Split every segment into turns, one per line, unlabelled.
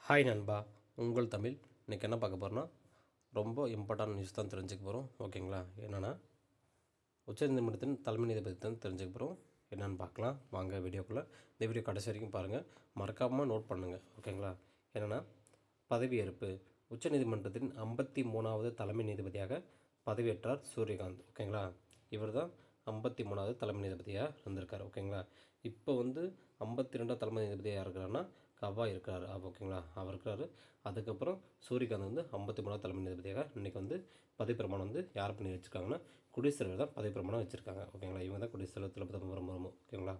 Hi நண்பா, உங்கள் தமிழ். இன்றைக்கி என்ன பார்க்க போகிறோன்னா ரொம்ப இம்பார்ட்டன்ட் நியூஸ் தான் தெரிஞ்சுக்க போகிறோம். ஓகேங்களா? என்னென்னா உச்சநீதிமன்றத்தின் தலைமை நீதிபதி தான் தெரிஞ்சுக்க போகிறோம். என்னென்னு பார்க்கலாம் வாங்க வீடியோக்குள்ளே. இந்த வீடியோ கடைசி வரைக்கும் பாருங்கள், மறக்காமல் நோட் பண்ணுங்கள். ஓகேங்களா? என்னென்னா பதவியேற்பு. உச்சநீதிமன்றத்தின் 53வது தலைமை நீதிபதியாக பதவியேற்றார் சூரியகாந்த். ஓகேங்களா? இவர் தான் 53வது தலைமை நீதிபதியாக இருந்திருக்கார். ஓகேங்களா? இப்போ 52வது தலைமை நீதிபதியாக இருக்கிறாருன்னா கவா இருக்கார். ஓகேங்களா? அவர் இருக்கார். அதுக்கப்புறம் சூரியகாந்த் 53வது தலைமை நீதிபதியாக இன்றைக்கி பதவி பிரமாணம் யார் பண்ணி வச்சுருக்காங்கன்னா குடியரசுத் தலைவர் தான் பதவி பிரமாணம் வச்சுருக்காங்க. ஓகேங்களா? இவங்க தான் குடியரசுத் தலைவர் திரௌபதி முர்மு. ஓகேங்களா?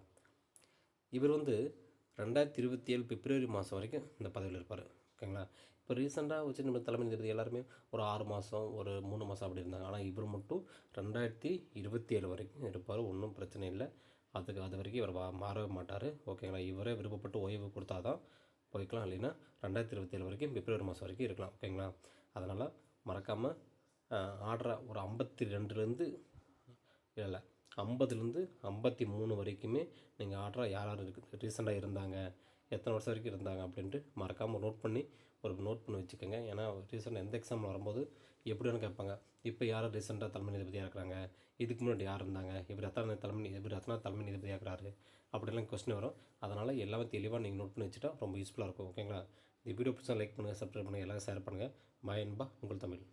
இவர் 2027 பிப்ரவரி மாதம் வரைக்கும் இந்த பதவியில் இருப்பார். ஓகேங்களா? இப்போ ரீசெண்டாக உச்சநீதிமன்ற தலைமை நீதிபதி எல்லாருமே ஒரு 6 மாதம் ஒரு 3 மாதம் அப்படி இருந்தாங்க. ஆனால் இவர் மட்டும் 2027 வரைக்கும் இருப்பார். ஒன்றும் பிரச்சனை இல்லை. அது வரைக்கும் இவர் மாறவே மாட்டார். ஓகேங்களா? இவரே விருப்பப்பட்டு ஓய்வு கொடுத்தா தான் போய்க்கலாம், இல்லைன்னா 2027 வரைக்கும் பிப்ரவரி மாதம் வரைக்கும் இருக்கலாம். ஓகேங்களா? அதனால் மறக்காமல் ஆர்டரை ஒரு 52லேருந்து இல்லை 50லேருந்து 53 வரைக்குமே நீங்கள் ஆர்டராக யார் யார் ரீசெண்டாக இருந்தாங்க, எத்தனை வருஷம் வரைக்கும் இருந்தாங்க அப்படின்ட்டு மறக்காமல் நோட் பண்ணி வச்சுக்கோங்க. ஏன்னா ரீசெண்டாக எந்த எக்ஸாமில் வரும்போது எப்படின்னு கேட்பாங்க. இப்போ யார் ரீசெண்டாக தலைமை நீதிபதியாக இருக்கிறாங்க, இதுக்கு முன்னாடி யார் இருந்தாங்க, இவர் எத்தனை தலைமை நீதிபதியாக இருக்கிறாரு அப்படிலாம் கொஸ்டின் வரும். அதனால் எல்லாமே தெளிவாக நீங்கள் நோட் பண்ணி வச்சுட்டா ரொம்ப யூஸ்ஃபுல்லாக இருக்கும். ஓகேங்களா? இந்த வீடியோ பிடிச்சா லைக் பண்ணுங்கள், சப்ஸ்கிரைப் பண்ணுங்கள், எல்லாம் ஷேர் பண்ணுங்கள். பாய் அன்பா, உங்கள் தமிழ்.